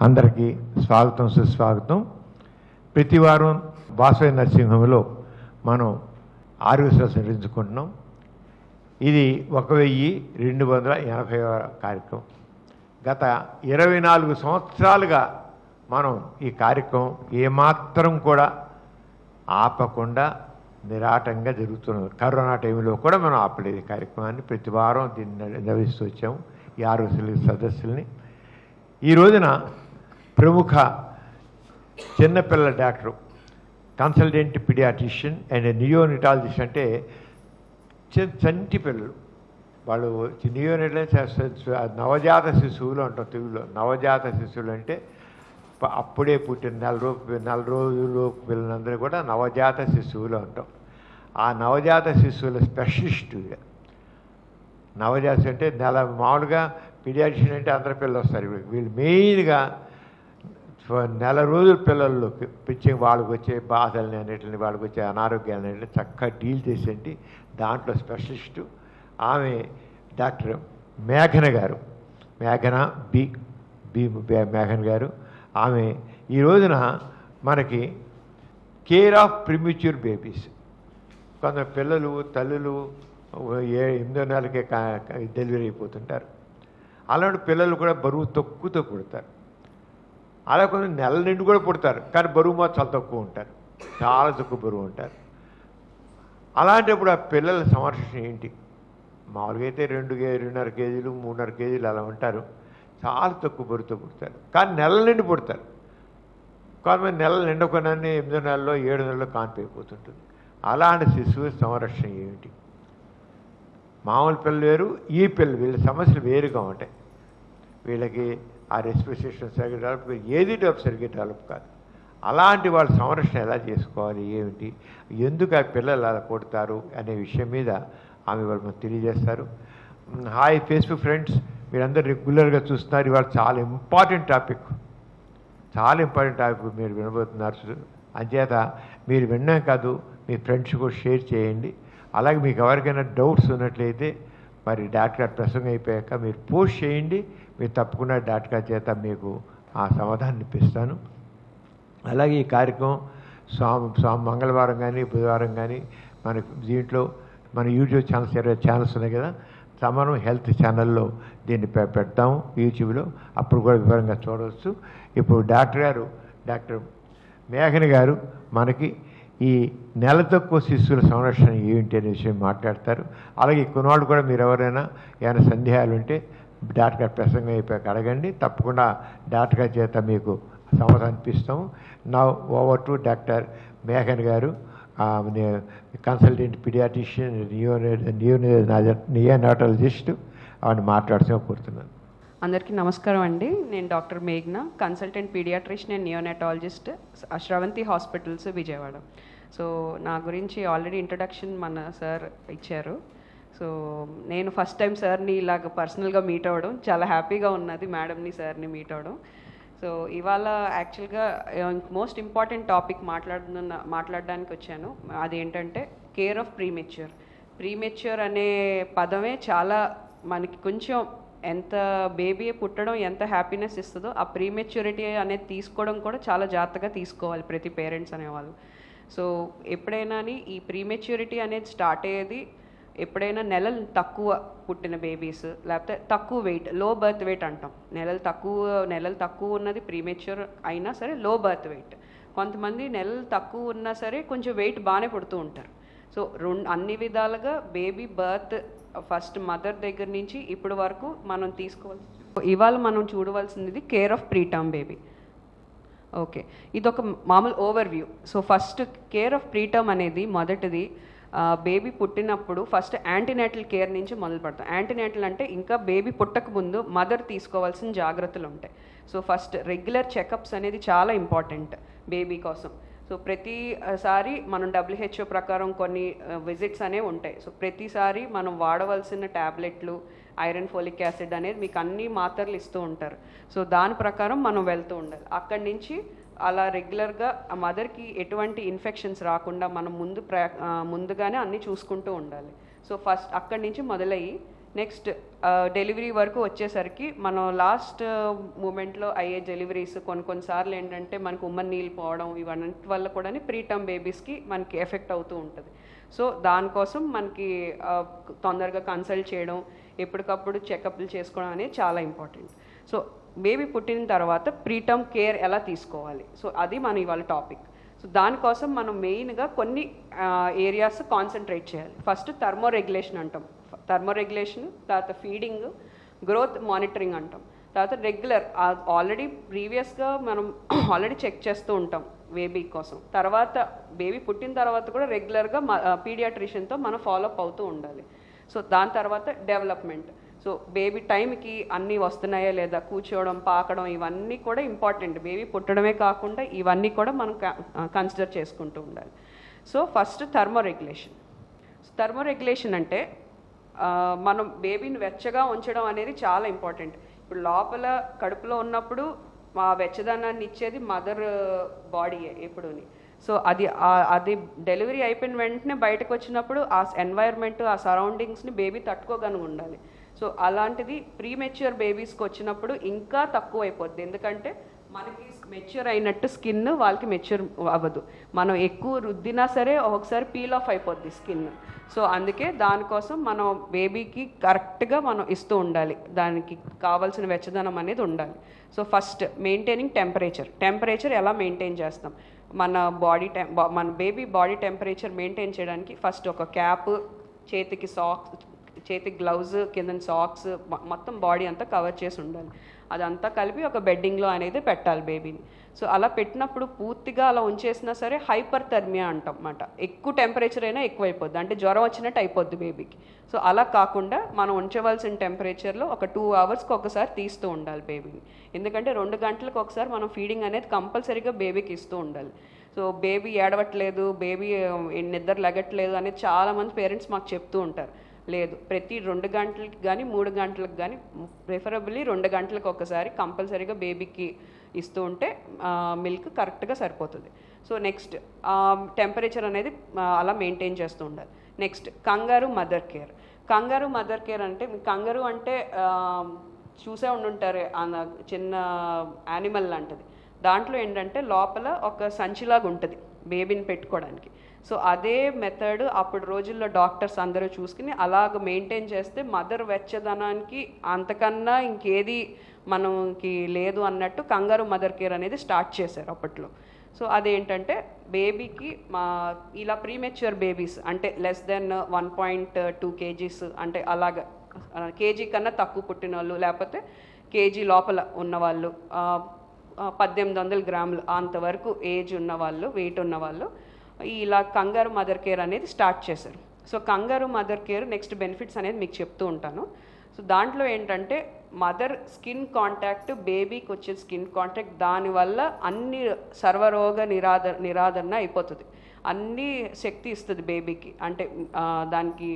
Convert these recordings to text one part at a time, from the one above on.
అందరికీ స్వాగతం సుస్వాగతం. ప్రతి వారం వాసవి నరసింహంలో మనం ఆరోగ్య నిర్వహించుకుంటున్నాం. ఇది 1280వ కార్యక్రమం. గత 24 సంవత్సరాలుగా మనం ఈ కార్యక్రమం ఏమాత్రం కూడా ఆపకుండా నిరాటంగా జరుగుతున్నది. కరోనా టైంలో కూడా మనం ఆపలేదు ఈ కార్యక్రమాన్ని. ప్రతి వారం దీన్ని నిర్వహిస్తూ వచ్చాము ఈ ఆరోగ్య సదస్సుల్ని. ఈ రోజున ప్రముఖ చిన్నపిల్లల డాక్టరు, కన్సల్టెంట్ పీడియాట్రిషియన్ అండ్ నియోనిటాలజిస్ట్, అంటే చంటి పిల్లలు వాళ్ళు నవజాత శిశువులు అంటాం తెలుగులో. నవజాత శిశువులు అంటే అప్పుడే పుట్టిన నెల రోజులు పిల్లలందరూ కూడా నవజాత శిశువులు అంటాం. ఆ నవజాత శిశువుల స్పెషలిస్టు నవజాత అంటే మామూలుగా పీడియాట్రిషియన్ అంటే అందరి పిల్లలు వస్తారు. వీళ్ళు మెయిన్గా నెల రోజుల పిల్లల్లో పిచ్చి వాళ్ళకి వచ్చే బాధల్ని అన్నిటిని, వాళ్ళకి వచ్చే అనారోగ్యాలన్నింటిని చక్కగా డీల్ చేసేంటి దాంట్లో స్పెషలిస్టు ఆమె డాక్టర్ మేఘన గారు. మేఘన గారు ఆమె ఈ రోజున మనకి కేర్ ఆఫ్ ప్రిమ్యూచ్యూర్ బేబీస్, కొంత పిల్లలు తల్లులు 8వ నెలకే డెలివరీ అయిపోతుంటారు. అలాంటి పిల్లలు కూడా బరువు తక్కువతో పుడతారు. అలా కొన్ని నెల నిండు కూడా పుడతారు, కానీ బరువు మాత్రం చాలా తక్కువ ఉంటారు, చాలా తక్కువ బరువు ఉంటారు. అలాంటప్పుడు ఆ పిల్లల సంరక్షణ ఏంటి? మామూలుగా అయితే 2.5 కేజీలు 3.5 కేజీలు అలా ఉంటారు, చాలా తక్కువ బరువుతో పుడతారు, కానీ నెల నిండి పుడతారు. కొంతమంది నెలలు నిండుకున్నాన్ని 8వ నెలలో 7 నెలల్లో కాన్పైపోతుంటుంది. అలాంటి శిశువు సంరక్షణ ఏమిటి? మామూలు పిల్లలు వేరు, ఈ పిల్లలు వీళ్ళ సమస్యలు వేరుగా ఉంటాయి. వీళ్ళకి ఆ రెస్పిరేషన్ సరిగ్గా డెవలప్, ఏది సరిగ్గా డెవలప్ కాదు. అలాంటి వాళ్ళ సంరక్షణ ఎలా చేసుకోవాలి, ఏమిటి, ఎందుకు ఆ పిల్లలు అలా కొడతారు అనే విషయం మీద ఆమె వాళ్ళు మనకు తెలియజేస్తారు. హాయ్ ఫేస్బుక్ ఫ్రెండ్స్, మీరందరూ రెగ్యులర్గా చూస్తున్నారు. ఇవాళ చాలా ఇంపార్టెంట్ టాపిక్ మీరు వినబోతున్నారు. అంచేత మీరు వినడం కాదు, మీ ఫ్రెండ్స్ కూడా షేర్ చేయండి. అలాగే మీకు ఎవరికైనా డౌట్స్ ఉన్నట్లయితే మరి డాక్టర్ గారు ప్రసంగం అయిపోయాక మీరు పోస్ట్ చేయండి. మీరు తప్పకుండా డాక్టర్ గారి చేత మీకు ఆ సమాధానం ఇప్పిస్తాను. అలాగే ఈ కార్యక్రమం మంగళవారం కానీ బుధవారం కానీ మనకు దీంట్లో మన యూట్యూబ్ ఛానల్స్ ఉన్నాయి కదా, సమరం హెల్త్ ఛానల్లో దీన్ని పెడతాము యూట్యూబ్లో, అప్పుడు కూడా వివరంగా చూడవచ్చు. ఇప్పుడు డాక్టర్ మేఘన గారు మనకి ఈ నెల తక్కువ శిశువుల సంరక్షణ ఏంటి అనే విషయం మాట్లాడతారు. అలాగే కొన్నాళ్ళు కూడా మీరు ఎవరైనా ఏమైనా సందేహాలు ఉంటే డాక్టర్ గారు ప్రసంగం అయిపోయాక అడగండి, తప్పకుండా డాక్టర్ గారి చేత మీకు సమాధానం ఇప్పిస్తాము. నా ఓవర్ టు డాక్టర్ మేఘన్ గారు, కన్సల్టెంట్ పీడియాట్రిషియన్ నియోనాటాలజిస్ట్, ఆవిడ మాట్లాడుతూ కోరుతున్నాను. అందరికీ నమస్కారం అండి. నేను డాక్టర్ మేఘ్నా, consultant paediatrician and neonatologist, Sravanthi hospitals, Vijayawada. So నా గురించి ఆల్రెడీ ఇంట్రడక్షన్ మన సార్ ఇచ్చారు. సో నేను ఫస్ట్ టైం సార్ని ఇలాగ పర్సనల్గా మీట్ అవ్వడం చాలా హ్యాపీగా ఉన్నది, మేడంని సార్ని మీట్ అవ్వడం. సో ఇవాళ యాక్చువల్గా మోస్ట్ ఇంపార్టెంట్ టాపిక్ మాట్లాడడానికి వచ్చాను. అదేంటంటే కేర్ ఆఫ్ ప్రీమెచ్యూర్ అనే పదమే చాలా మనకి కొంచెం ఎంత బేబీ పుట్టడం ఎంత హ్యాపీనెస్ ఇస్తుందో ఆ ప్రీమెచ్యూరిటీ అనేది తీసుకోవడం కూడా చాలా జాగ్రత్తగా తీసుకోవాలి ప్రతి పేరెంట్స్ అనేవాళ్ళు. సో ఎప్పుడైనా ఈ ప్రీమెచ్యూరిటీ అనేది స్టార్ట్ అయ్యేది ఎప్పుడైనా నెలలు తక్కువ పుట్టిన బేబీస్, లేకపోతే తక్కువ వెయిట్, లో బర్త్ వెయిట్ అంటాం. నెలలు తక్కువ ఉన్నది ప్రీమెచ్యూర్ అయినా సరే లో బర్త్ వెయిట్. కొంతమంది నెలలు తక్కువ ఉన్నా సరే కొంచెం వెయిట్ బాగానే పుడుతూ ఉంటారు. సో అన్ని విధాలుగా బేబీ బర్త్ ఫస్ట్ మదర్ దగ్గర నుంచి ఇప్పటి వరకు మనం తీసుకోవాల్సి, ఇవాళ మనం చూడవలసింది care of preterm baby. Okay, ఇదొక మామూలు overview. So first care of preterm అనేది మొదటిది బేబీ పుట్టినప్పుడు ఫస్ట్ యాంటీనేటల్ కేర్ నుంచి మొదలు పెడతాం. యాంటీనేటల్ అంటే ఇంకా బేబీ పుట్టక ముందు మదర్ తీసుకోవాల్సిన జాగ్రత్తలు ఉంటాయి. సో ఫస్ట్ రెగ్యులర్ చెకప్స్ అనేది చాలా ఇంపార్టెంట్ బేబీ కోసం. సో ప్రతిసారి మనం WHO ప్రకారం కొన్ని విజిట్స్ అనేవి ఉంటాయి. సో ప్రతిసారి మనం వాడవలసిన ట్యాబ్లెట్లు, ఐరన్, ఫోలిక్ యాసిడ్ అనేది మీకు అన్ని మాత్రలు ఇస్తూ ఉంటారు. సో దాని ప్రకారం మనం వెళ్తూ ఉండాలి. అక్కడి నుంచి అలా రెగ్యులర్గా ఆ మదర్కి ఎటువంటి ఇన్ఫెక్షన్స్ రాకుండా మనం ముందుగానే అన్నీ చూసుకుంటూ ఉండాలి. సో ఫస్ట్ అక్కడి నుంచి మొదలయ్యి నెక్స్ట్ డెలివరీ వరకు వచ్చేసరికి మనం లాస్ట్ మూమెంట్లో అయ్యే డెలివరీస్ కొన్నిసార్లు ఏంటంటే మనకు ఉమ్మని నీళ్ళు పోవడం ఇవన్నిటి వల్ల కూడా ప్రీటర్మ్ బేబీస్కి మనకి ఎఫెక్ట్ అవుతూ ఉంటుంది. సో దానికోసం మనకి తొందరగా కన్సల్ట్ చేయడం, ఎప్పటికప్పుడు చెకప్లు చేసుకోవడం అనేది చాలా ఇంపార్టెంట్. సో బేబీ పుట్టిన తర్వాత ప్రీటర్మ్ కేర్ ఎలా తీసుకోవాలి, సో అది మన ఇవాళ టాపిక్. సో దానికోసం మనం మెయిన్గా కొన్ని ఏరియాస్ కాన్సన్ట్రేట్ చేయాలి. ఫస్ట్ థర్మో రెగ్యులేషన్ అంటాం. థర్మో రెగ్యులేషన్, తర్వాత ఫీడింగ్, గ్రోత్ మానిటరింగ్ అంటాం. తర్వాత రెగ్యులర్ ఆల్రెడీ ప్రీవియస్గా మనం ఆల్రెడీ చెక్ చేస్తూ ఉంటాం బేబీ కోసం. తర్వాత బేబీ పుట్టిన తర్వాత కూడా రెగ్యులర్గా పీడియాట్రిషియన్తో మనం ఫాలోఅప్ అవుతూ ఉండాలి. సో దాని తర్వాత డెవలప్మెంట్. సో బేబీ టైంకి అన్నీ వస్తున్నాయా లేదా, కూర్చోవడం, పాకడం ఇవన్నీ కూడా ఇంపార్టెంట్. బేబీ పుట్టడమే కాకుండా ఇవన్నీ కూడా మనం కన్సిడర్ చేసుకుంటూ ఉండాలి. So first thermo regulation. Thermo regulation అంటే మనం బేబీని వెచ్చగా ఉంచడం అనేది చాలా ఇంపార్టెంట్. ఇప్పుడు లోపల కడుపులో ఉన్నప్పుడు ఆ వెచ్చదనాన్ని ఇచ్చేది మదర్ బాడీయే ఎప్పుడూని. సో అది డెలివరీ అయిపోయిన వెంటనే బయటకు వచ్చినప్పుడు ఆ ఎన్వైర్న్మెంట్, ఆ సరౌండింగ్స్ని బేబీ తట్టుకోగలిగి ఉండాలి. సో అలాంటిది ప్రీమెచ్యూర్ బేబీస్కి వచ్చినప్పుడు ఇంకా తక్కువ అయిపోద్ది. ఎందుకంటే మనకి మెచ్యూర్ అయినట్టు స్కిన్ వాళ్ళకి మెచ్యూర్ అవ్వదు. మనం ఎక్కువ రుద్దినా సరే ఒక్కొక్కసారి పీల్ ఆఫ్ అయిపోద్ది స్కిన్. సో అందుకే దానికోసం మనం బేబీకి కరెక్ట్గా మనం ఇస్తూ ఉండాలి, దానికి కావాల్సిన వెచ్చదనం అనేది ఉండాలి. సో ఫస్ట్ మెయింటైనింగ్ టెంపరేచర్ ఎలా మెయింటైన్ చేస్తాం, మన బేబీ బాడీ టెంపరేచర్ మెయింటైన్ చేయడానికి ఫస్ట్ ఒక క్యాప్, చేతికి గ్లౌజ్, కింద సాక్స్, మొత్తం బాడీ అంతా కవర్ చేసి ఉండాలి. అదంతా కలిపి ఒక బెడ్డింగ్లో అనేది పెట్టాలి బేబీని. సో అలా పెట్టినప్పుడు పూర్తిగా అలా ఉంచేసినా సరే హైపర్ థర్మియా అంటాం అన్నమాట. ఎక్కువ టెంపరేచర్ అయినా ఎక్కువ అయిపోద్ది, అంటే జ్వరం వచ్చినట్టు అయిపోద్ది బేబీకి. సో అలా కాకుండా మనం ఉంచవలసిన టెంపరేచర్లో ఒక 2 అవర్స్కి ఒకసారి తీస్తూ ఉండాలి బేబీని. ఎందుకంటే 2 గంటలకు ఒకసారి మనం ఫీడింగ్ అనేది కంపల్సరీగా బేబీకి ఇస్తూ ఉండాలి. సో బేబీ ఏడవట్లేదు, బేబీ నిద్ర లెగట్లేదు అనేది చాలామంది పేరెంట్స్ మాకు చెప్తూ ఉంటారు. లేదు, ప్రతి 2 గంటలకి కానీ 3 గంటలకు కానీ, ప్రిఫరబుల్లీ 2 గంటలకు ఒకసారి కంపల్సరీగా బేబీకి ఇస్తూ ఉంటే మిల్క్ కరెక్ట్గా సరిపోతుంది. సో నెక్స్ట్ టెంపరేచర్ అనేది అలా మెయింటైన్ చేస్తూ ఉండాలి. నెక్స్ట్ కంగారు మదర్ కేర్ అంటే, కంగారు అంటే చూసే ఉండుంటారు, చిన్న యానిమల్ లాంటిది. దాంట్లో ఏంటంటే లోపల ఒక సంచిలాగా ఉంటుంది బేబీని పెట్టుకోవడానికి. సో అదే మెథడ్ అప్పుడు రోజుల్లో డాక్టర్స్ అందరూ చూసుకుని అలాగ మెయింటైన్ చేస్తే మదర్ వెచ్చదనానికి అంతకన్నా ఇంకేది మనకి లేదు అన్నట్టు కంగారు మదర్ కేర్ అనేది స్టార్ట్ చేశారు అప్పట్లో. సో అదేంటంటే బేబీకి ఇలా ప్రీమెచ్యూర్ బేబీస్ అంటే లెస్ దెన్ 1.2 kgs, అంటే అలాగ కేజీ కన్నా తక్కువ పుట్టిన వాళ్ళు, లేకపోతే కేజీ లోపల ఉన్నవాళ్ళు, 1800 గ్రాములు అంతవరకు ఏజ్ ఉన్నవాళ్ళు, వెయిట్ ఉన్నవాళ్ళు ఇలా కంగారు మదర్ కేర్ అనేది స్టార్ట్ చేశారు. సో కంగారు మదర్ కేర్ నెక్స్ట్ బెనిఫిట్స్ అనేది మీకు చెప్తూ ఉంటాను. సో దాంట్లో ఏంటంటే మదర్ స్కిన్ కాంటాక్ట్, బేబీకి వచ్చే స్కిన్ కాంటాక్ట్, దానివల్ల అన్ని సర్వరోగ నిరాదరణ అయిపోతుంది. అన్ని శక్తి ఇస్తుంది బేబీకి. అంటే దానికి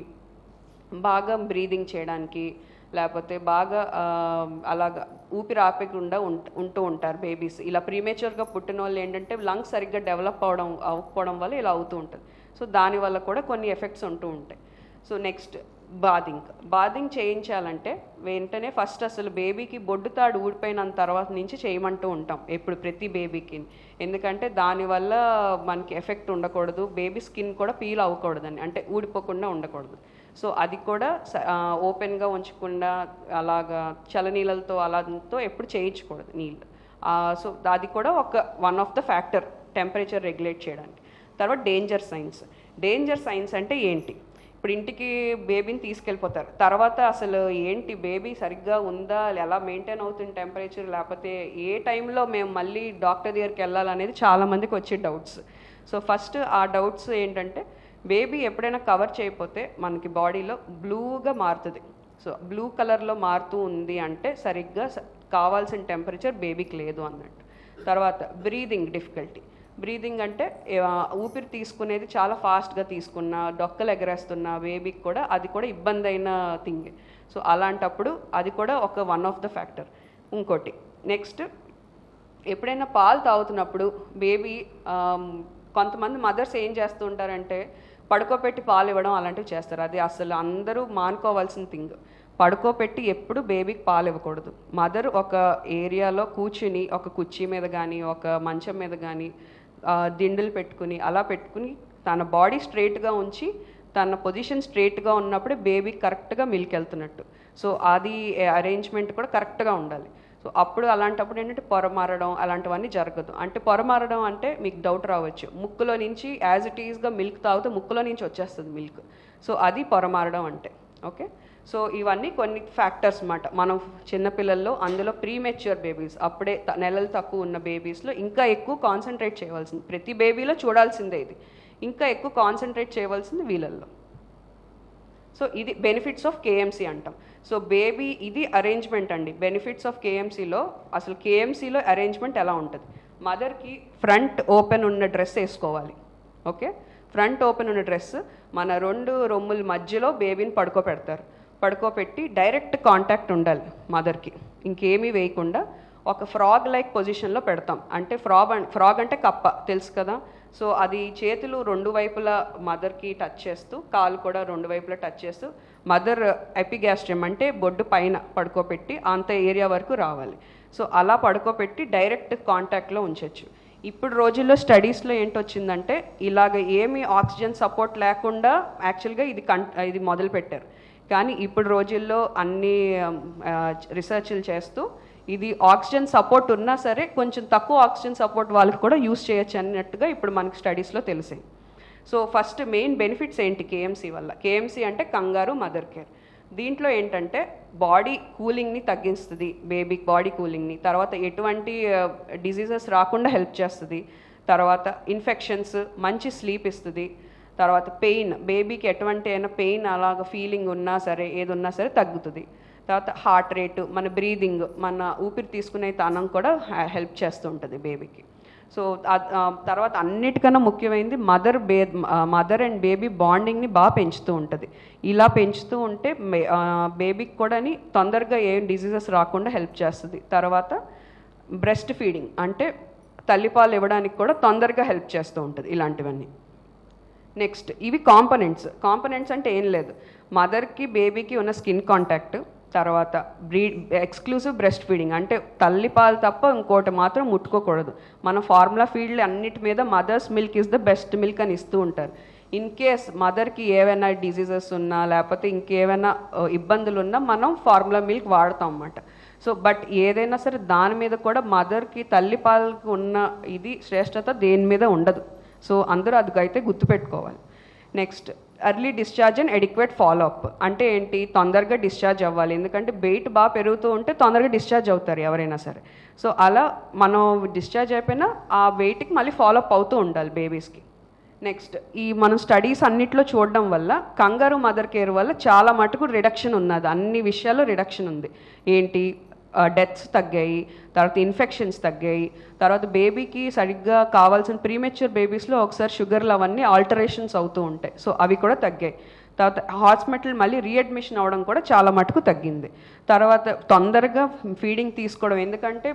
బాగా బ్రీదింగ్ చేయడానికి, లేకపోతే బాగా అలాగా ఊపిరి ఆపకుండా ఉంటూ ఉంటారు బేబీస్. ఇలా ప్రీమేచ్యూర్గా పుట్టిన వాళ్ళు ఏంటంటే లంగ్స్ సరిగ్గా డెవలప్ అవ్వకపోవడం వల్ల ఇలా అవుతూ ఉంటుంది. సో దానివల్ల కూడా కొన్ని ఎఫెక్ట్స్ ఉంటూ ఉంటాయి. సో నెక్స్ట్ బాదింగ్ చేయించాలంటే వెంటనే ఫస్ట్ అసలు బేబీకి బొడ్డు తాడు ఊడిపోయిన తర్వాత నుంచి చేయమంటూ ఉంటాం ఎప్పుడు ప్రతి బేబీకి. ఎందుకంటే దానివల్ల మనకి ఎఫెక్ట్ ఉండకూడదు, బేబీ స్కిన్ కూడా పీల్ అవ్వకూడదని, అంటే ఊడిపోకుండా ఉండకూడదు. సో అది కూడా ఓపెన్గా ఉంచకుండా అలాగా చలనీళ్ళతో అలాతో ఎప్పుడు చేయించకూడదు నీళ్ళు. సో అది కూడా one of the factor temperature regulate చేయడానికి. తర్వాత డేంజర్ సైన్స్ అంటే ఏంటి? ఇప్పుడు ఇంటికి బేబీని తీసుకెళ్ళిపోతారు, తర్వాత అసలు ఏంటి బేబీ సరిగ్గా ఉందా, ఎలా మెయింటైన్ అవుతుంది టెంపరేచర్, లేకపోతే ఏ టైంలో మేము మళ్ళీ డాక్టర్ దగ్గరికి వెళ్ళాలనేది చాలామందికి వచ్చే డౌట్స్. సో ఫస్ట్ ఆ డౌట్స్ ఏంటంటే, బేబీ ఎప్పుడైనా కవర్ చేయకపోతే మనకి బాడీలో బ్లూగా మారుతుంది. సో బ్లూ కలర్లో మారుతూ ఉంది అంటే సరిగ్గా కావాల్సిన టెంపరేచర్ బేబీకి లేదు అన్నట్టు. తర్వాత బ్రీదింగ్ అంటే ఊపిరి తీసుకునేది చాలా ఫాస్ట్గా తీసుకున్నా, డొక్కలు ఎగరేస్తున్నా బేబీకి కూడా అది కూడా ఇబ్బంది అయిన థింగ్. సో అలాంటప్పుడు అది కూడా వన్ ఆఫ్ ద ఫ్యాక్టర్. ఇంకోటి నెక్స్ట్, ఎప్పుడైనా పాలు తాగుతున్నప్పుడు బేబీ కొంతమంది మదర్స్ ఏం చేస్తూ ఉంటారంటే పడుకోబెట్టి పాలు ఇవ్వడం అలాంటివి చేస్తారు. అది అసలు అందరూ మానుకోవాల్సిన థింగ్. పడుకోపెట్టి ఎప్పుడు బేబీకి పాలు ఇవ్వకూడదు. మదర్ ఒక ఏరియాలో కూర్చుని ఒక కుర్చీ మీద కానీ ఒక మంచం మీద కానీ దిండులు పెట్టుకుని అలా పెట్టుకుని తన బాడీ స్ట్రైట్గా ఉంచి తన పొజిషన్ స్ట్రైట్గా ఉన్నప్పుడే బేబీకి కరెక్ట్గా మిల్క్ వెళ్తున్నట్టు. సో అది అరేంజ్మెంట్ కూడా కరెక్ట్గా ఉండాలి. సో అప్పుడు అలాంటప్పుడు ఏంటంటే పొరమారడం అలాంటివన్నీ జరగదు. అంటే పొరమారడం అంటే మీకు డౌట్ రావచ్చు, ముక్కులో నుంచి యాజ్ ఇట్ ఈస్గా మిల్క్ తాగితే ముక్కులో నుంచి వచ్చేస్తుంది మిల్క్. సో అది పొరమారడం అంటే. ఓకే, సో ఇవన్నీ కొన్ని ఫ్యాక్టర్స్ అన్నమాట. మనం చిన్నపిల్లల్లో అందులో ప్రీమెచ్యూర్ బేబీస్, అప్పుడే నెలలు తక్కువ ఉన్న బేబీస్లో ఇంకా ఎక్కువ కాన్సన్ట్రేట్ చేయవలసింది. ప్రతి బేబీలో చూడాల్సిందే ఇది, ఇంకా ఎక్కువ కాన్సన్ట్రేట్ చేయవలసింది వీళ్ళల్లో. సో ఇది బెనిఫిట్స్ ఆఫ్ కేఎంసీ అంటాం. సో బేబీ ఇది అరేంజ్మెంట్ అండి. బెనిఫిట్స్ ఆఫ్ కేఎంసీలో అసలు కేఎంసీలో అరేంజ్మెంట్ ఎలా ఉంటుంది? మదర్కి ఫ్రంట్ ఓపెన్ ఉన్న డ్రెస్ వేసుకోవాలి. ఓకే, ఫ్రంట్ ఓపెన్ ఉన్న డ్రెస్ మన 2 రొమ్ముల మధ్యలో బేబీని పడుకోబెడతారు. పడుకోబెట్టి డైరెక్ట్ కాంటాక్ట్ ఉండాలి మదర్కి, ఇంకేమీ వేయకుండా ఒక ఫ్రాగ్ లైక్ పొజిషన్లో పెడతాం. అంటే ఫ్రాగ్ అంటే కప్ప తెలుసు కదా. సో అది చేతులు 2 వైపులా మదర్కి టచ్ చేస్తూ, కాలు కూడా 2 వైపులా టచ్ చేస్తూ మదర్ ఎపిగ్యాస్ట్రియం అంటే బొడ్డు పైన పడుకోబెట్టి అంత ఏరియా వరకు రావాలి. సో అలా పడుకోబెట్టి డైరెక్ట్ కాంటాక్ట్లో ఉంచవచ్చు. ఇప్పుడు రోజుల్లో స్టడీస్లో ఏంటొచ్చిందంటే ఇలాగ ఏమీ ఆక్సిజన్ సపోర్ట్ లేకుండా యాక్చువల్గా ఇది మొదలు పెట్టారు. కానీ ఇప్పుడు రోజుల్లో అన్ని రీసెర్చ్లు చేస్తూ ఇది ఆక్సిజన్ సపోర్ట్ ఉన్నా సరే కొంచెం తక్కువ ఆక్సిజన్ సపోర్ట్ వాళ్ళకి కూడా యూస్ చేయొచ్చు అన్నట్టుగా ఇప్పుడు మనకి స్టడీస్లో తెలిసాయి. సో ఫస్ట్ మెయిన్ బెనిఫిట్స్ ఏంటి కేఎంసీ వల్ల? కేఎంసీ అంటే కంగారు మదర్ కేర్. దీంట్లో ఏంటంటే బాడీ కూలింగ్ని తగ్గిస్తుంది, బేబీ బాడీ కూలింగ్ని. తర్వాత ఎటువంటి డిజీజెస్ రాకుండా హెల్ప్ చేస్తుంది. తర్వాత ఇన్ఫెక్షన్స్, మంచి స్లీప్ ఇస్తుంది. తర్వాత పెయిన్, బేబీకి ఎటువంటి అయినా పెయిన్ అలాగ ఫీలింగ్ ఉన్నా సరే ఏది ఉన్నా సరే తగ్గుతుంది. తర్వాత హార్ట్ రేటు, మన బ్రీదింగ్, మన ఊపిరి తీసుకునే తనం కూడా హెల్ప్ చేస్తూ ఉంటుంది బేబీకి. సో తర్వాత అన్నిటికన్నా ముఖ్యమైనది మదర్ అండ్ బేబీ బాండింగ్ని బాగా పెంచుతూ ఉంటుంది. ఇలా పెంచుతూ ఉంటే బేబీకి కూడా తొందరగా ఏం డిజీజెస్ రాకుండా హెల్ప్ చేస్తుంది. తర్వాత బ్రెస్ట్ ఫీడింగ్ అంటే తల్లిపాలు ఇవ్వడానికి కూడా తొందరగా హెల్ప్ చేస్తూ ఉంటుంది ఇలాంటివన్నీ. నెక్స్ట్ ఇవి కాంపనెంట్స్ అంటే ఏం లేదు, మదర్కి బేబీకి ఉన్న స్కిన్ కాంటాక్ట్, తర్వాత ఎక్స్క్లూసివ్ బ్రెస్ట్ ఫీడింగ్ అంటే తల్లిపాలు తప్ప ఇంకోటి మాత్రం ముట్టుకోకూడదు. మన ఫార్ములా ఫీల్డ్ అన్నిటి మీద mothers milk is the best milk అని ఇస్తూ ఉంటారు. ఇన్ కేస్ మదర్కి ఏవైనా డిజీజెస్ ఉన్నా లేకపోతే ఇంకేమైనా ఇబ్బందులు ఉన్నా మనం ఫార్ములా మిల్క్ వాడతాం అన్నమాట. సో బట్ ఏదైనా సరే దాని మీద కూడా మదర్కి తల్లిపాలకు ఉన్న ఇది శ్రేష్టత దేని మీద ఉండదు. సో అందరూ అదికైతే గుర్తుపెట్టుకోవాలి. Next early discharge and adequate follow up అంటే ఏంటి? తొందరగా డిశ్చార్జ్ అవ్వాలి, ఎందుకంటే వెయిట్ బాగా పెరుగుతూ ఉంటే తొందరగా డిశ్చార్జ్ అవుతారు ఎవరైనా సరే. సో అలా మనం డిశ్చార్జ్ అయిపోయినా ఆ వెయిట్కి మళ్ళీ ఫాలోఅప్ అవుతూ ఉండాలి బేబీస్కి. నెక్స్ట్ ఈ మనం స్టడీస్ అన్నిట్లో చూడడం వల్ల కంగారు మదర్ కేర్ వల్ల చాలా మటుకు రిడక్షన్ ఉన్నది, అన్ని విషయాల్లో రిడక్షన్ ఉంది. ఏంటి? డెత్స్ తగ్గాయి, తర్వాత ఇన్ఫెక్షన్స్ తగ్గాయి, తర్వాత బేబీకి సరిగ్గా కావాల్సిన ప్రీమెచ్యూర్ బేబీస్లో ఒకసారి షుగర్లు అవన్నీ ఆల్టరేషన్స్ అవుతూ ఉంటాయి. సో అవి కూడా తగ్గాయి. తర్వాత హాస్పిటల్ మళ్ళీ రీఅడ్మిషన్ అవ్వడం కూడా చాలా మటుకు తగ్గింది. తర్వాత తొందరగా ఫీడింగ్ తీసుకోవడం, ఎందుకంటే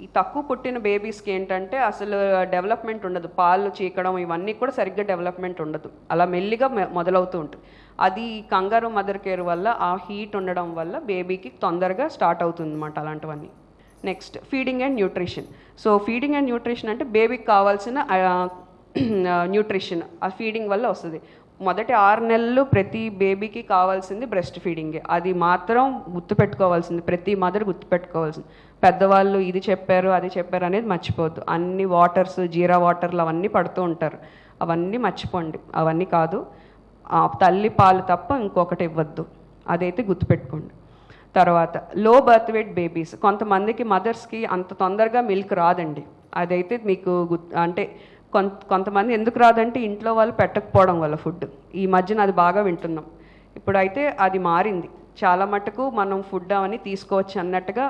ఈ తక్కువ పుట్టిన బేబీస్కి ఏంటంటే అసలు డెవలప్మెంట్ ఉండదు, పాలు చీకడం ఇవన్నీ కూడా సరిగ్గా డెవలప్మెంట్ ఉండదు, అలా మెల్లిగా మొదలవుతూ ఉంటుంది. అది కంగారు మదర్ కేర్ వల్ల ఆ హీట్ ఉండడం వల్ల బేబీకి తొందరగా స్టార్ట్ అవుతుంది అన్నమాట అలాంటివన్నీ. Next feeding and nutrition. So feeding and nutrition అంటే బేబీకి కావాల్సిన న్యూట్రిషన్ ఆ ఫీడింగ్ వల్ల వస్తుంది. మొదటి 6 నెలలు ప్రతి బేబీకి కావాల్సింది బ్రెస్ట్ ఫీడింగే, అది మాత్రం గుర్తుపెట్టుకోవాల్సింది, ప్రతి మదర్ గుర్తుపెట్టుకోవాల్సింది. పెద్దవాళ్ళు ఇది చెప్పారు అది చెప్పారు అనేది మర్చిపోవద్దు. అన్ని వాటర్స్, జీరా వాటర్లు అవన్నీ పడుతూ ఉంటారు, అవన్నీ మర్చిపోండి, అవన్నీ కాదు. తల్లి పాలు తప్ప ఇంకొకటి ఇవ్వద్దు, అదైతే గుర్తుపెట్టుకోండి. తర్వాత లో బర్త్ వెయిట్ బేబీస్, కొంతమందికి మదర్స్కి అంత తొందరగా మిల్క్ రాదండి, అదైతే మీకు అంటే కొంతమంది ఎందుకు రాదంటే ఇంట్లో వాళ్ళు పెట్టకపోవడం వల్ల ఫుడ్. ఈ మధ్యన అది బాగా వింటున్నాం. ఇప్పుడైతే అది మారింది, చాలా మటుకు మనం ఫుడ్ అవన్నీ తీసుకోవచ్చు అన్నట్టుగా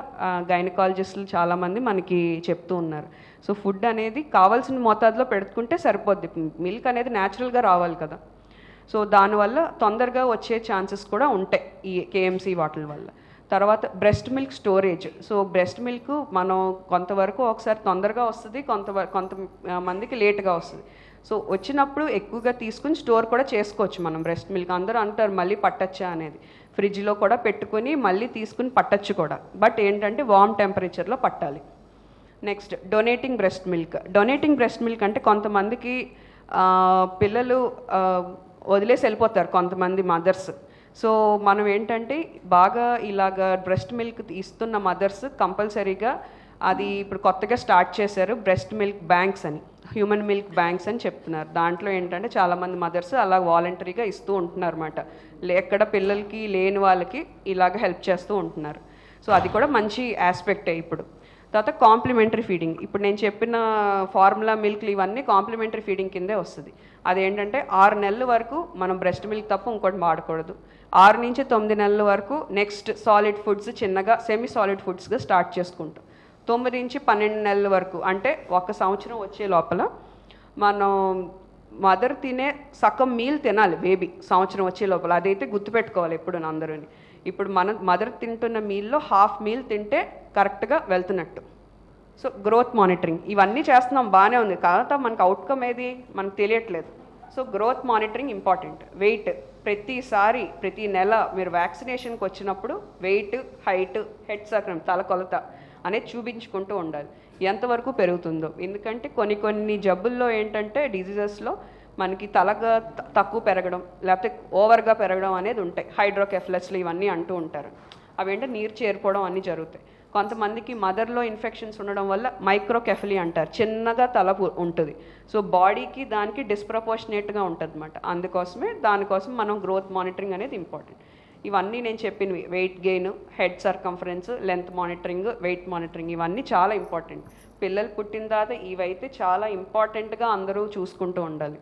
గైనకాలజిస్టులు చాలామంది మనకి చెప్తూ ఉన్నారు. సో ఫుడ్ అనేది కావాల్సిన మోతాదులో పెట్టుకుంటే సరిపోద్ది, మిల్క్ అనేది న్యాచురల్గా రావాలి కదా. సో దానివల్ల తొందరగా వచ్చే ఛాన్సెస్ కూడా ఉంటాయి ఈ కేఎంసీ వాటి వల్ల. తర్వాత breast milk storage. So breast milk మనం కొంతవరకు ఒకసారి తొందరగా వస్తుంది, కొంతమందికి లేట్గా వస్తుంది. సో వచ్చినప్పుడు ఎక్కువగా తీసుకుని స్టోర్ కూడా చేసుకోవచ్చు మనం బ్రెస్ట్ మిల్క్. అందరూ అంటారు మళ్ళీ పట్టచ్చా అనేది, ఫ్రిడ్జ్లో కూడా పెట్టుకుని మళ్ళీ తీసుకుని పట్టచ్చు కూడా, బట్ ఏంటంటే వార్మ్ టెంపరేచర్లో పట్టాలి. Next donating breast milk. Donating breast milk అంటే కొంతమందికి పిల్లలు వదిలేసి వెళ్ళిపోతారు కొంతమంది మదర్స్. సో మనం ఏంటంటే బాగా ఇలాగ బ్రెస్ట్ మిల్క్ ఇస్తున్న మదర్స్ కంపల్సరీగా, అది ఇప్పుడు కొత్తగా స్టార్ట్ చేశారు బ్రెస్ట్ మిల్క్ బ్యాంక్స్ అని, హ్యూమన్ మిల్క్ బ్యాంక్స్ అని చెప్తున్నారు. దాంట్లో ఏంటంటే చాలామంది మదర్స్ అలా వాలంటరీగా ఇస్తూ ఉంటున్నారు అన్నమాట, ఎక్కడ పిల్లలకి లేని వాళ్ళకి ఇలాగ హెల్ప్ చేస్తూ ఉంటున్నారు. సో అది కూడా మంచి ఆస్పెక్టే. ఇప్పుడు తర్వాత కాంప్లిమెంటరీ ఫీడింగ్. ఇప్పుడు నేను చెప్పిన ఫార్ములా మిల్క్లు ఇవన్నీ కాంప్లిమెంటరీ ఫీడింగ్ కిందే వస్తుంది. అదేంటంటే 6 నెలల వరకు మనం బ్రెస్ట్ మిల్క్ తప్ప ఇంకోటి వాడకూడదు. 6 నుంచి 9 నెలల వరకు నెక్స్ట్ సాలిడ్ ఫుడ్స్ చిన్నగా సెమీ సాలిడ్ ఫుడ్స్గా స్టార్ట్ చేసుకుంటాం. 9 నుంచి 12 నెలల వరకు అంటే 1 సంవత్సరం వచ్చే లోపల మనం మదర్ తినే సగం మీల్ తినాలి బేబీ సంవత్సరం వచ్చే లోపల. అదైతే గుర్తుపెట్టుకోవాలి ఎప్పుడు అందరూని. ఇప్పుడు మన మదర్ తింటున్న మీల్లో హాఫ్ మీల్ తింటే కరెక్ట్గా వెళ్తున్నట్టు. సో గ్రోత్ మానిటరింగ్ ఇవన్నీ చేస్తున్నాం, బాగానే ఉంది, కాకపోతే మనకు అవుట్కమ్ ఏది మనకు తెలియట్లేదు. So growth monitoring important. Weight ప్రతిసారి ప్రతి నెల మీరు వ్యాక్సినేషన్కి వచ్చినప్పుడు వెయిట్, హైట్, హెడ్ సర్కమ్ తల కొలత అనేది చూపించుకుంటూ ఉండాలి, ఎంతవరకు పెరుగుతుందో. ఎందుకంటే కొన్ని జబ్బుల్లో ఏంటంటే డిజీజెస్లో మనకి తలగా తక్కువ పెరగడం లేకపోతే ఓవర్గా పెరగడం అనేది ఉంటాయి. హైడ్రోకెఫ్లస్లు ఇవన్నీ అంటూ ఉంటారు. అవేంటంటే నీరు చేరిపోవడం అన్నీ జరుగుతాయి. కొంతమందికి మదర్లో ఇన్ఫెక్షన్స్ ఉండడం వల్ల మైక్రోకెఫలీ అంటారు, చిన్నగా తల ఉంటుంది. సో బాడీకి దానికి డిస్ప్రపోర్షనేట్గా ఉంటుంది అన్నమాట. దానికోసం మనం గ్రోత్ మానిటరింగ్ అనేది ఇంపార్టెంట్. ఇవన్నీ నేను చెప్పినవి weight gain, head circumference, length monitoring, weight monitoring ఇవన్నీ చాలా ఇంపార్టెంట్. పిల్లలు పుట్టిన తర్వాత ఇవైతే చాలా ఇంపార్టెంట్గా అందరూ చూసుకుంటూ ఉండాలి.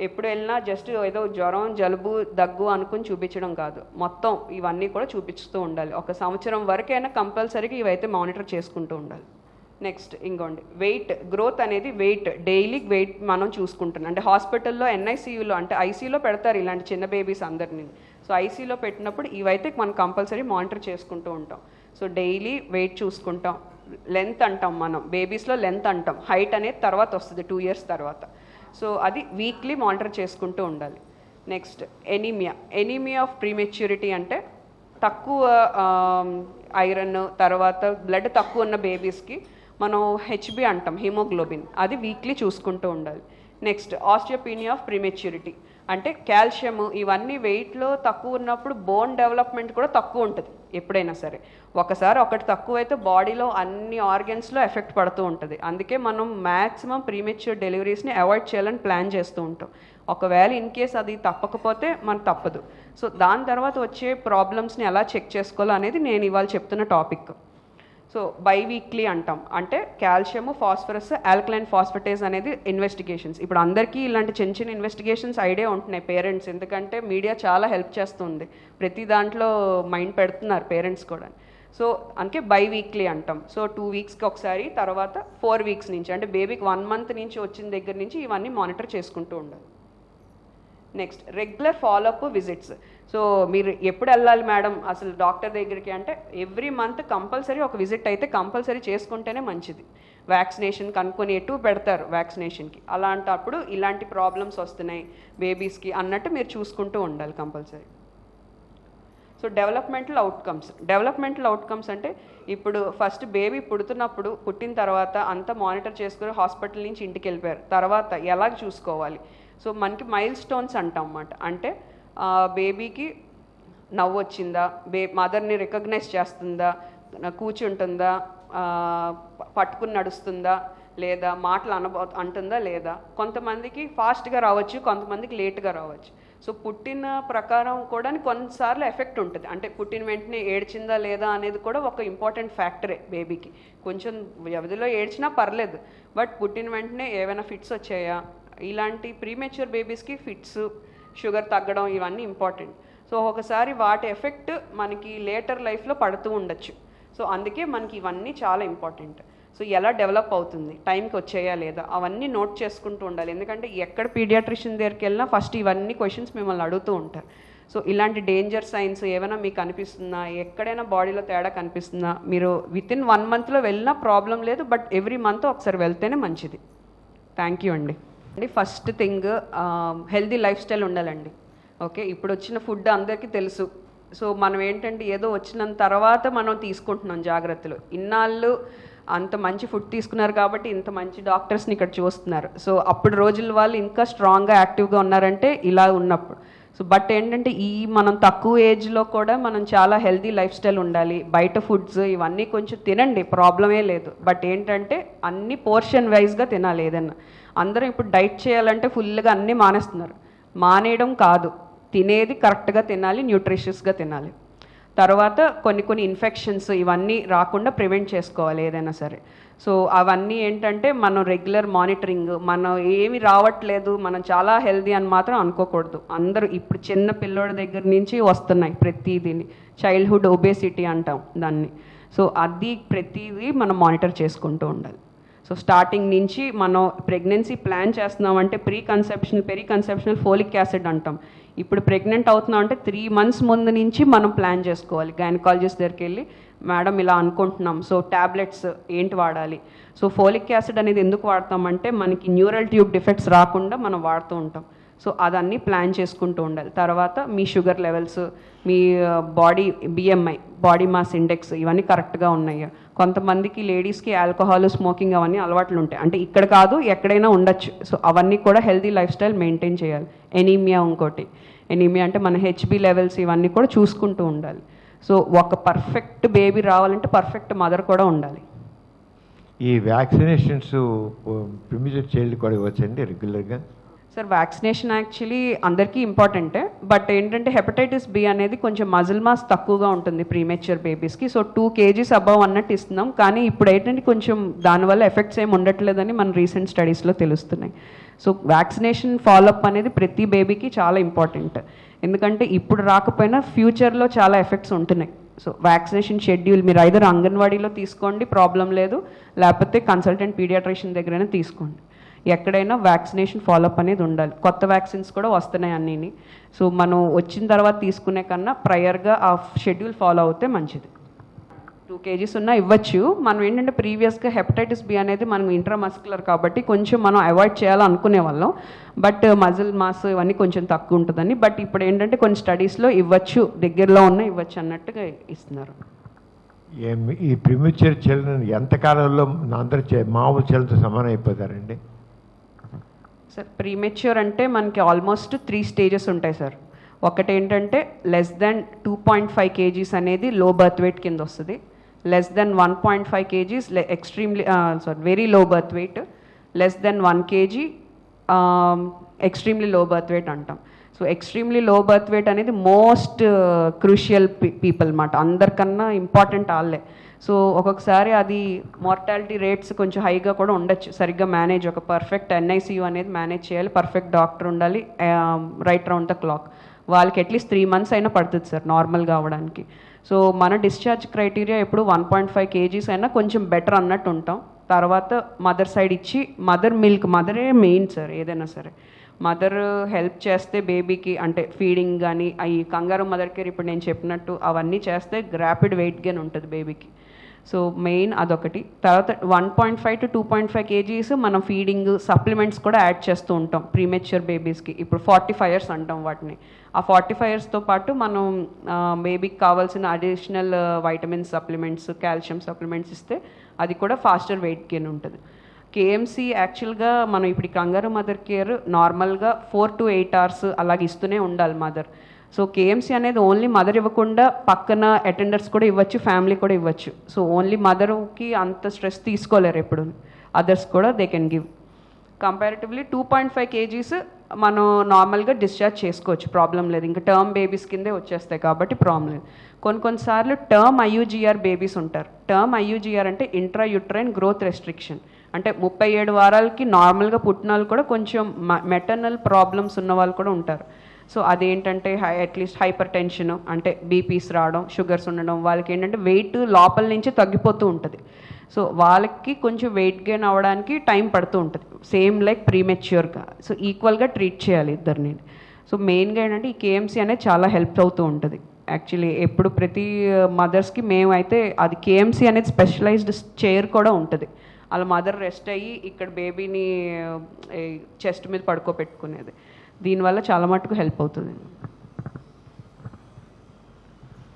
ఎప్పుడు వెళ్ళినా జస్ట్ ఏదో జ్వరం, జలుబు, దగ్గు అనుకుని చూపించడం కాదు, మొత్తం ఇవన్నీ కూడా చూపిస్తూ ఉండాలి. 1 సంవత్సరం వరకైనా కంపల్సరీగా ఇవైతే మానిటర్ చేసుకుంటూ ఉండాలి. నెక్స్ట్ ఇంకోండి వెయిట్ గ్రోత్ అనేది వెయిట్ డైలీ వెయిట్ మనం చూసుకుంటున్నాం. అంటే హాస్పిటల్లో ఎన్ఐసీయూలో అంటే ఐసీయూలో పెడతారు ఇలాంటి చిన్న బేబీస్ అందరినీ. సో ఐసీయూలో పెట్టినప్పుడు ఇవైతే మనం కంపల్సరీ మానిటర్ చేసుకుంటూ ఉంటాం. సో డైలీ వెయిట్ చూసుకుంటాం. లెంత్ అంటాం మనం, బేబీస్లో లెంత్ అంటాం, హైట్ అనేది తర్వాత వస్తుంది 2 years తర్వాత. సో అది వీక్లీ మానిటర్ చేసుకుంటూ ఉండాలి. నెక్స్ట్ ఎనీమియా ఆఫ్ ప్రీమెచ్యూరిటీ అంటే తక్కువ ఐరన్, తర్వాత బ్లడ్ తక్కువ ఉన్న బేబీస్కి మనం హెచ్బి అంటాం, హిమోగ్లోబిన్, అది వీక్లీ చూసుకుంటూ ఉండాలి. నెక్స్ట్ ఆస్టియోపీనియా ఆఫ్ ప్రీమెచ్యూరిటీ అంటే కాల్షియం ఇవన్నీ వెయిట్లో తక్కువ ఉన్నప్పుడు బోన్ డెవలప్మెంట్ కూడా తక్కువ ఉంటుంది ఎప్పుడైనా సరే. ఒకటి తక్కువైతే బాడీలో అన్ని ఆర్గన్స్లో ఎఫెక్ట్ పడుతూ ఉంటుంది. అందుకే మనం మ్యాక్సిమం ప్రీమెచ్యూర్ డెలివరీస్ని అవాయిడ్ చేయాలని ప్లాన్ చేస్తూ ఉంటాం. ఒకవేళ ఇన్ కేస్ అది తప్పకపోతే మనకు తప్పదు. సో దాని తర్వాత వచ్చే ప్రాబ్లమ్స్ని ఎలా చెక్ చేసుకోవాలో అనేది నేను ఇవాళ చెప్తున్న టాపిక్. సో బైవీక్లీ అంటాం, అంటే కాల్షియము, ఫాస్ఫరస్, ఆల్కలైన్ ఫాస్ఫేటేజ్ అనేది ఇన్వెస్టిగేషన్స్. ఇప్పుడు అందరికీ ఇలాంటి చిన్న ఇన్వెస్టిగేషన్స్ ఐడియా ఉంటున్నాయి పేరెంట్స్, ఎందుకంటే మీడియా చాలా హెల్ప్ చేస్తుంది, ప్రతి దాంట్లో మైండ్ పెడుతున్నారు పేరెంట్స్ కూడా. సో అందుకే బైవీక్లీ అంటాం. సో 2 weeksకి ఒకసారి, తర్వాత 4 weeks నుంచి అంటే బేబీకి 1 month నుంచి వచ్చిన దగ్గర నుంచి ఇవన్నీ మానిటర్ చేసుకుంటూ ఉండాలి. Next regular follow up visits. So మీరు ఎప్పుడు వెళ్ళాలి మేడం అసలు డాక్టర్ దగ్గరికి అంటే ఎవ్రీ మంత్ కంపల్సరీ ఒక విజిట్ అయితే కంపల్సరీ చేసుకుంటేనే మంచిది. వ్యాక్సినేషన్ కనుక్కొని ఎటు పెడతారు వ్యాక్సినేషన్కి, అలాంటప్పుడు ఇలాంటి ప్రాబ్లమ్స్ వస్తున్నాయి బేబీస్కి అన్నట్టు మీరు చూసుకుంటూ ఉండాలి కంపల్సరీ. సో డెవలప్మెంటల్ అవుట్కమ్స్ అంటే ఇప్పుడు ఫస్ట్ బేబీ పుట్టిన తర్వాత అంతా మానిటర్ చేసుకుని హాస్పిటల్ నుంచి ఇంటికి వెళ్ళిపోయారు, తర్వాత ఎలా చూసుకోవాలి. సో మనకి మైల్ స్టోన్స్ అంటాం అన్నమాట. అంటే బేబీకి నవ్వు వచ్చిందా, మదర్ని రికగ్నైజ్ చేస్తుందా, కూర్చుంటుందా, పట్టుకుని నడుస్తుందా లేదా, మాటలు అంటుందా లేదా. కొంతమందికి ఫాస్ట్గా రావచ్చు, కొంతమందికి లేట్గా రావచ్చు. సో పుట్టిన ప్రకారం కూడా కొన్నిసార్లు ఎఫెక్ట్ ఉంటుంది. అంటే పుట్టిన వెంటనే ఏడ్చిందా లేదా అనేది కూడా ఒక ఇంపార్టెంట్ ఫ్యాక్టరే బేబీకి. కొంచెం వ్యవధిలో ఏడ్చినా పర్లేదు, బట్ పుట్టిన వెంటనే ఏమైనా ఫిట్స్ వచ్చాయా, ఇలాంటి ప్రీమెచ్యూర్ బేబీస్కి ఫిట్స్, షుగర్ తగ్గడం ఇవన్నీ ఇంపార్టెంట్. సో ఒకసారి వాటి ఎఫెక్ట్ మనకి లేటర్ లైఫ్లో పడుతూ ఉండొచ్చు. సో అందుకే మనకి ఇవన్నీ చాలా ఇంపార్టెంట్. సో ఎలా డెవలప్ అవుతుంది, టైంకి వచ్చాయా లేదా, అవన్నీ నోట్ చేసుకుంటూ ఉండాలి. ఎందుకంటే ఎక్కడ పీడియాట్రిషియన్ దగ్గరికి వెళ్ళినా ఫస్ట్ ఇవన్నీ క్వశ్చన్స్ మిమ్మల్ని అడుగుతూ ఉంటారు. సో ఇలాంటి డేంజర్ సైన్స్ ఏమైనా మీకు అనిపిస్తుందా, ఎక్కడైనా బాడీలో తేడా కనిపిస్తుందా, మీరు వితిన్ 1 monthలో వెళ్ళినా ప్రాబ్లం లేదు, బట్ ఎవ్రీ మంత్ ఒకసారి వెళ్తేనే మంచిది. థ్యాంక్ యూ అండి. అండి first thing healthy life style ఉండాలండి. ఓకే, ఇప్పుడు వచ్చిన ఫుడ్ అందరికీ తెలుసు. సో మనం ఏంటంటే ఏదో వచ్చిన తర్వాత మనం తీసుకుంటున్నాం జాగ్రత్తలు. ఇన్నాళ్ళు అంత మంచి ఫుడ్ తీసుకున్నారు కాబట్టి ఇంత మంచి డాక్టర్స్ని ఇక్కడ చూస్తున్నారు. సో అప్పుడు రోజుల వాళ్ళు ఇంకా స్ట్రాంగ్గా యాక్టివ్గా ఉన్నారంటే ఇలా ఉన్నప్పుడు. సో బట్ ఏంటంటే ఈ మనం తక్కువ ఏజ్లో కూడా మనం చాలా హెల్దీ లైఫ్ స్టైల్ ఉండాలి. బయట ఫుడ్స్ ఇవన్నీ కొంచెం తినండి, ప్రాబ్లమే లేదు. బట్ ఏంటంటే అన్ని పోర్షన్ వైజ్గా తినాలి. ఏదన్నా అందరూ ఇప్పుడు డైట్ చేయాలంటే ఫుల్గా అన్నీ మానేస్తున్నారు. మానేయడం కాదు, తినేది కరెక్ట్గా తినాలి, న్యూట్రిషియస్గా తినాలి. తర్వాత కొన్ని ఇన్ఫెక్షన్స్ ఇవన్నీ రాకుండా ప్రివెంట్ చేసుకోవాలి ఏదైనా సరే. సో అవన్నీ ఏంటంటే మనం రెగ్యులర్ మానిటరింగ్, మనం ఏమి రావట్లేదు, మనం చాలా హెల్దీ అని మాత్రం అనుకోకూడదు. అందరూ ఇప్పుడు చిన్న పిల్లోడి దగ్గర నుంచి వస్తున్నాయి ప్రతిదీని, చైల్డ్హుడ్ ఒబేసిటీ అంటాం దాన్ని. సో అది ప్రతిదీ మనం మానిటర్ చేసుకుంటూ ఉండాలి. సో స్టార్టింగ్ నుంచి మనం ప్రెగ్నెన్సీ ప్లాన్ చేస్తున్నామంటే పెరికన్సెప్షనల్ ఫోలిక్ యాసిడ్ అంటాం. ఇప్పుడు ప్రెగ్నెంట్ అవుతున్నాం అంటే 3 months ముందు నుంచి మనం ప్లాన్ చేసుకోవాలి. గైనకాలజిస్ట్ దగ్గరికి వెళ్ళి మేడం ఇలా అనుకుంటున్నాం, సో ట్యాబ్లెట్స్ ఏంటి వాడాలి. సో ఫోలిక్ యాసిడ్ అనేది ఎందుకు వాడతామంటే మనకి న్యూరల్ ట్యూబ్ డిఫెక్ట్స్ రాకుండా మనం వాడుతూ ఉంటాం. సో అదన్నీ ప్లాన్ చేసుకుంటూ ఉండాలి. తర్వాత మీ షుగర్ లెవెల్స్, మీ body BMI, body mass index ఇవన్నీ కరెక్ట్గా ఉన్నాయి. కొంతమందికి లేడీస్కి ఆల్కహాల్, స్మోకింగ్ అవన్నీ అలవాట్లు ఉంటాయి. అంటే ఇక్కడ కాదు ఎక్కడైనా ఉండొచ్చు. సో అవన్నీ కూడా హెల్తీ లైఫ్ స్టైల్ మెయింటైన్ చేయాలి. ఎనీమియా ఎనీమియా అంటే మన HB లెవెల్స్ ఇవన్నీ కూడా చూసుకుంటూ ఉండాలి. సో ఒక పర్ఫెక్ట్ బేబీ రావాలంటే పర్ఫెక్ట్ మదర్ కూడా ఉండాలి. ఈ వ్యాక్సినేషన్స్ ప్రిమిచర్ చైల్డ్ కూడా ఇవ్వచ్చండి రెగ్యులర్గా? సార్ వ్యాక్సినేషన్ యాక్చువల్లీ అందరికీ ఇంపార్టెంటే. బట్ ఏంటంటే హెపటైటిస్ B అనేది కొంచెం మజిల్ మాస్ తక్కువగా ఉంటుంది ప్రీమెచ్యూర్ బేబీస్కి. సో 2 kgs అబవ్ అన్నట్టు ఇస్తున్నాం. కానీ ఇప్పుడు ఏంటంటే కొంచెం దానివల్ల ఎఫెక్ట్స్ ఏమి ఉండట్లేదని మన రీసెంట్ స్టడీస్లో తెలుస్తున్నాయి. సో వ్యాక్సినేషన్ ఫాలోఅప్ అనేది ప్రతి బేబీకి చాలా ఇంపార్టెంట్. ఎందుకంటే ఇప్పుడు రాకపోయినా ఫ్యూచర్లో చాలా ఎఫెక్ట్స్ ఉంటున్నాయి. సో వ్యాక్సినేషన్ షెడ్యూల్ మీరు ఐదర్ అంగన్వాడీలో తీసుకోండి, ప్రాబ్లం లేదు, లేకపోతే కన్సల్టెంట్ పీడియాట్రిషియన్ దగ్గరైనా తీసుకోండి. ఎక్కడైనా వ్యాక్సినేషన్ ఫాలోఅప్ అనేది ఉండాలి. కొత్త వ్యాక్సిన్స్ కూడా వస్తున్నాయి అన్నీని. సో మనం వచ్చిన తర్వాత తీసుకునే కన్నా ప్రయర్గా ఆ షెడ్యూల్ ఫాలో అవుతే మంచిది. 2 kgs ఉన్నా ఇవ్వచ్చు. మనం ఏంటంటే ప్రీవియస్గా హెపటైటిస్ B అనేది మనం ఇంట్రామస్కులర్ కాబట్టి కొంచెం మనం అవాయిడ్ చేయాలనుకునే వాళ్ళం. బట్ మజిల్ మాస్ ఇవన్నీ కొంచెం తక్కువ ఉంటుందని. బట్ ఇప్పుడు ఏంటంటే కొన్ని స్టడీస్లో ఇవ్వచ్చు, దగ్గరలో ఉన్న ఇవ్వచ్చు అన్నట్టుగా ఇస్తున్నారు. ఈ ప్రిమిచర్ చిల్డ్రన్ ఎంతకాలంలో అందరూ మామూలు చిల్డ్రన్తో సమానం అయిపోతారండి? సార్ ప్రీమెచ్యూర్ అంటే మనకి ఆల్మోస్ట్ 3 stages ఉంటాయి సార్. ఒకటి ఏంటంటే లెస్ దెన్ 2.5 kgs అనేది లో బర్త్ వెయిట్ కింద వస్తుంది. Less than 1.5 kgs extremely very low birth weight. Less than 1 kg extremely low birth weight అంటాం. So extremely low birth weight అనేది మోస్ట్ క్రూషియల్ పీపుల్ అన్నమాట. అందరికన్నా ఇంపార్టెంట్ వాళ్ళే. సో ఒక్కొక్కసారి అది మార్టాలిటీ రేట్స్ కొంచెం హైగా కూడా ఉండొచ్చు. సరిగ్గా మేనేజ్, ఒక పర్ఫెక్ట్ NICU అనేది మేనేజ్ చేయాలి, పర్ఫెక్ట్ డాక్టర్ ఉండాలి, రైట్ రౌండ్ ద క్లాక్. వాళ్ళకి అట్లీస్ట్ 3 months అయినా పడుతుంది సార్ నార్మల్గా అవ్వడానికి. సో మన డిశ్చార్జ్ క్రైటీరియా ఎప్పుడు 1.5 kgs అయినా కొంచెం బెటర్ అన్నట్టు ఉంటాం. తర్వాత మదర్ సైడ్ ఇచ్చి మదర్ మిల్క్, మదరే మెయిన్ సార్ ఏదైనా సరే. మదర్ హెల్ప్ చేస్తే బేబీకి, అంటే ఫీడింగ్ కానీ అవి కంగారు మదర్ కేర్ ఇప్పుడు నేను చెప్పినట్టు అవన్నీ చేస్తే ర్యాపిడ్ వెయిట్ గెయిన్ ఉంటుంది బేబీకి. సో మెయిన్ అదొకటి. తర్వాత 1.5 to 2.5 kgs మనం ఫీడింగ్ సప్లిమెంట్స్ కూడా యాడ్ చేస్తూ ఉంటాం ప్రీమెచ్యూర్ బేబీస్కి. ఇప్పుడు 45 years అంటాం వాటిని. ఆ 45 yearsతో పాటు మనం బేబీకి కావాల్సిన additional vitamins supplements, calcium supplements ఇస్తే అది కూడా ఫాస్టర్ వెయిట్ గెయిన్ ఉంటుంది. KMC యాక్చువల్గా మనం ఇప్పుడు కంగారు మదర్ కేర్ నార్మల్గా 4 to 8 hours అలాగే ఇస్తూనే ఉండాలి మదర్. సో KMC అనేది ఓన్లీ మదర్ ఇవ్వకుండా పక్కన అటెండర్స్ కూడా ఇవ్వచ్చు, ఫ్యామిలీ కూడా ఇవ్వచ్చు. సో ఓన్లీ మదర్కి అంత స్ట్రెస్ తీసుకోలేరు ఎప్పుడు, అదర్స్ కూడా they can give. Comparatively 2.5 kgs మనం నార్మల్గా డిశ్చార్జ్ చేసుకోవచ్చు, ప్రాబ్లం లేదు. ఇంకా టర్మ్ బేబీస్ కిందే వచ్చేస్తాయి కాబట్టి ప్రాబ్లం లేదు. కొన్నిసార్లు టర్మ్ IUGR బేబీస్ ఉంటారు. టర్మ్ IUGR అంటే ఇంట్రాయూట్రైన్ గ్రోత్ రెస్ట్రిక్షన్. అంటే 37 వారాలకి నార్మల్గా పుట్టిన వాళ్ళు కూడా కొంచెం మెటర్నల్ ప్రాబ్లమ్స్ ఉన్న వాళ్ళు కూడా ఉంటారు. సో అదేంటంటే అట్లీస్ట్ హైపర్ టెన్షన్ అంటే BPs రావడం, షుగర్స్ ఉండడం, వాళ్ళకి ఏంటంటే వెయిట్ లోపల నుంచి తగ్గిపోతూ ఉంటుంది. సో వాళ్ళకి కొంచెం వెయిట్ గెయిన్ అవ్వడానికి టైం పడుతూ ఉంటుంది, సేమ్ లైక్ ప్రీమెచ్యూర్గా. సో ఈక్వల్గా ట్రీట్ చేయాలి ఇద్దరిని. సో మెయిన్గా ఏంటంటే ఈ KMC అనేది చాలా హెల్ప్ అవుతూ ఉంటుంది. యాక్చువల్లీ ఎప్పుడు ప్రతి మదర్స్కి మేమైతే అది KMC అనేది స్పెషలైజ్డ్ చైర్ కూడా ఉంటుంది. వాళ్ళ మదర్ రెస్ట్ అయ్యి ఇక్కడ బేబీని చెస్ట్ మీద పడుకోబెట్టుకునేది. దీనివల్ల చాలా మటుకు హెల్ప్ అవుతుంది.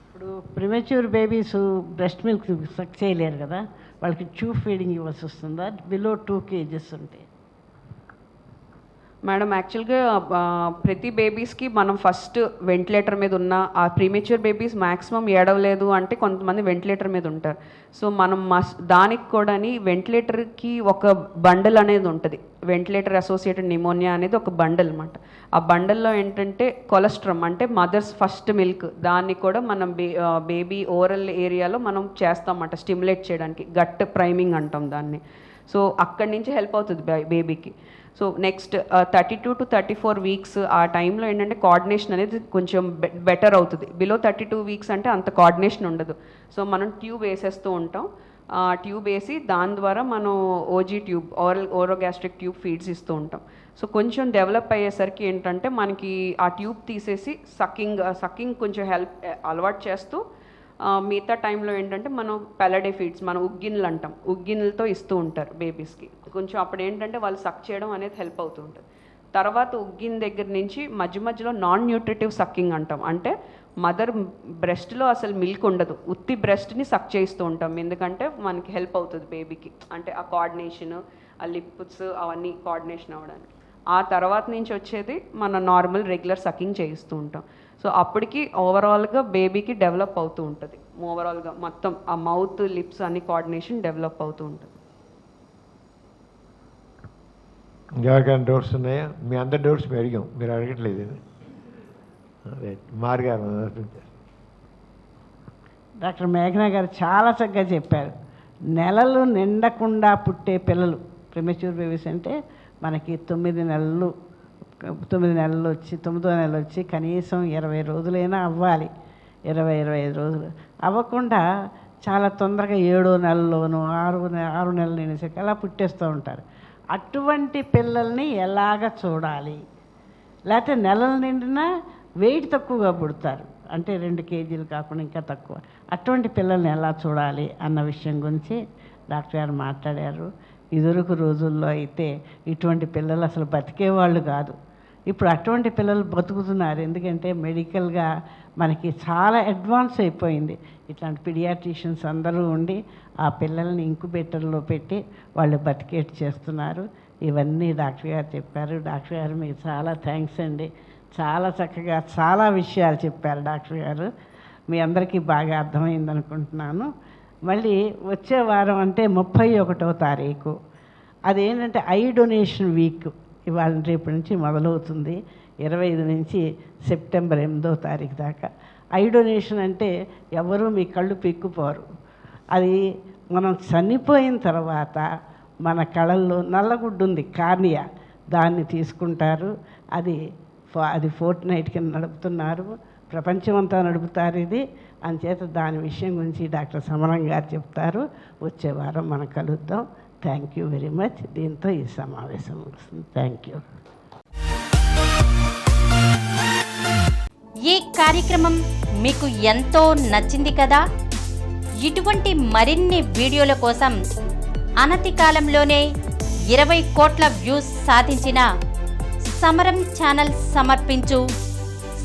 ఇప్పుడు ప్రిమెచ్యూర్ బేబీస్ బ్రెస్ట్ మిల్క్ సక్ చేయలేరు కదా, వాళ్ళకి ట్యూబ్ ఫీడింగ్ ఇవ్వాల్సి వస్తుందా? బిలో 2 kgs ఉంటే మేడం, యాక్చువల్గా ప్రతి బేబీస్కి మనం ఫస్ట్ వెంటిలేటర్ మీద ఉన్న ఆ ప్రీమెచ్యూర్ బేబీస్ మ్యాక్సిమం ఏడవలేదు అంటే కొంతమంది వెంటిలేటర్ మీద ఉంటారు. సో మనం దానికి కూడా వెంటిలేటర్కి ఒక బండల్ అనేది ఉంటుంది. వెంటిలేటర్ అసోసియేటెడ్ నిమోనియా అనేది ఒక బండల్ అనమాట. ఆ బండల్లో ఏంటంటే కొలెస్ట్రమ్ అంటే మదర్స్ ఫస్ట్ మిల్క్, దాన్ని కూడా మనం బేబీ ఓరల్ ఏరియాలో మనం చేస్తామన్నమాట స్టిమ్యులేట్ చేయడానికి. గట్ ప్రైమింగ్ అంటాం దాన్ని. సో అక్కడి నుంచి హెల్ప్ అవుతుంది బేబీకి. సో నెక్స్ట్ 32 to 34 వీక్స్ ఆ టైంలో ఏంటంటే కోఆర్డినేషన్ అనేది కొంచెం బెటర్ అవుతుంది. బిలో 32 వీక్స్ అంటే అంత కోఆర్డినేషన్ ఉండదు. సో మనం ట్యూబ్ వేసేస్తూ ఉంటాం. ట్యూబ్ వేసి దాని ద్వారా మనం ఓజీ ట్యూబ్ ఓరోగ్యాస్ట్రిక్ ట్యూబ్ ఫీడ్స్ ఇస్తూ ఉంటాం. సో కొంచెం డెవలప్ అయ్యేసరికి ఏంటంటే మనకి ఆ ట్యూబ్ తీసేసి సక్కింగ్ కొంచెం అలవాటు చేస్తూ మిగతా టైంలో ఏంటంటే మనం పెలడే ఫీడ్స్, మనం ఉగ్గిన్లు అంటాం, ఉగ్గిన్లతో ఇస్తూ ఉంటారు బేబీస్కి. కొంచెం అప్పుడు ఏంటంటే వాళ్ళు సక్ చేయడం అనేది హెల్ప్ అవుతూ ఉంటుంది. తర్వాత ఉగ్గిన్ దగ్గర నుంచి మధ్యలో నాన్ న్యూట్రిటివ్ సక్కింగ్ అంటాం. అంటే మదర్ బ్రెస్ట్లో అసలు మిల్క్ ఉండదు, ఉత్తి బ్రెస్ట్ని సక్ చేస్తూ ఉంటాం. ఎందుకంటే మనకి హెల్ప్ అవుతుంది బేబీకి, అంటే ఆ కోఆర్డినేషన్, ఆ లిప్స్ అవన్నీ కోఆర్డినేషన్ అవ్వడానికి. ఆ తర్వాత నుంచి వచ్చేది మన నార్మల్ రెగ్యులర్ సక్కింగ్ చేయిస్తూ ఉంటాం. సో అప్పటికి ఓవరాల్గా బేబీకి డెవలప్ అవుతూ ఉంటుంది. ఓవరాల్గా మొత్తం ఆ మౌత్, లిప్స్ అన్ని కోఆర్డినేషన్ డెవలప్ అవుతూ ఉంటుంది. ఎవరికైనా డౌట్స్ ఉన్నాయా? మీ అందరి డౌట్స్ మేము అడిగాం, మీరు అడగట్లేదు. అదే మార్గారు డాక్టర్ మేఘనా గారు చాలా చక్కగా చెప్పారు. నెలలు నిండకుండా పుట్టే పిల్లలు ప్రిమెచ్యూర్ బేబీస్ అంటే మనకి 9 నెలలు వచ్చి 9వ నెల వచ్చి కనీసం 20 రోజులైనా అవ్వాలి. 20-25 రోజులు అవ్వకుండా చాలా తొందరగా 7వ నెలలోనూ 6 నెలలు నిండేసరికి అలా పుట్టేస్తూ ఉంటారు. అటువంటి పిల్లల్ని ఎలాగ చూడాలి? లేకపోతే నెలలు నిండినా వెయిట్ తక్కువగా పుడతారు, అంటే 2 kgs కాకుండా ఇంకా తక్కువ. అటువంటి పిల్లల్ని ఎలా చూడాలి అన్న విషయం గురించి డాక్టర్ గారు మాట్లాడారు. ఇదివరకు రోజుల్లో అయితే ఇటువంటి పిల్లలు అసలు బతికేవాళ్ళు కాదు. ఇప్పుడు అటువంటి పిల్లలు బతుకుతున్నారు. ఎందుకంటే మెడికల్గా మనకి చాలా అడ్వాన్స్ అయిపోయింది. ఇట్లాంటి పీడియాట్రిషియన్స్ అందరూ ఉండి ఆ పిల్లల్ని ఇంక్యుబేటర్లో పెట్టి వాళ్ళు బతికేట్ చేస్తున్నారు. ఇవన్నీ డాక్టర్ గారు చెప్పారు. డాక్టర్ గారు మీకు చాలా థ్యాంక్స్ అండి. చాలా చక్కగా చాలా విషయాలు చెప్పారు డాక్టర్ గారు. మీ అందరికీ బాగా అర్థమైంది అనుకుంటున్నాను. మళ్ళీ వచ్చే వారం అంటే 31వ తారీఖు అదేంటంటే ఐ డొనేషన్ వీక్ ఇవాళ రేపు నుంచి మొదలవుతుంది. 25 నుంచి సెప్టెంబర్ 8వ తారీఖు దాకా. ఐ డొనేషన్ అంటే ఎవరు మీ కళ్ళు పీక్కుపోరు. అది మనం చనిపోయిన తర్వాత మన కళల్లో నల్లగుడ్డు ఉంది, కార్నియా, దాన్ని తీసుకుంటారు. అది ఫోర్ట్నైట్ కింద నడుపుతున్నారు, ప్రపంచమంతా నడుపుతారు ఇది. అంచేత దాని విషయం గురించి డాక్టర్ సమరం గారు చెప్తారు. వచ్చే వారం మనం కలుద్దాం. Thank you very much. దీంతో ఈ సమావేశం ముగుస్తుంది. Thank you. ఈ కార్యక్రమం మీకు ఎంతో నచ్చింది కదా? ఇటువంటి మరిన్ని వీడియోల కోసం అనతి కాలంలోనే 20 కోట్ల వ్యూస్ సాధించిన సమరం ఛానల్ సమర్పించు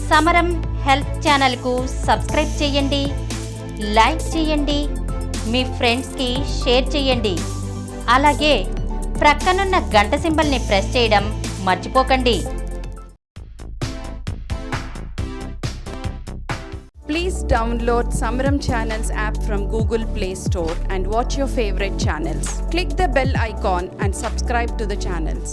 సమరం హెల్త్ ఛానల్కు సబ్స్క్రైబ్ చేయండి, లైక్ చేయండి, మీ ఫ్రెండ్స్కి షేర్ చేయండి. అలాగే ప్రక్కనున్న గంట సింబల్ని ప్రెస్ చేయడం మర్చిపోకండి. Please download Samaram Channels app from Google Play Store and watch your favorite channels. Click the bell icon and subscribe to the channels.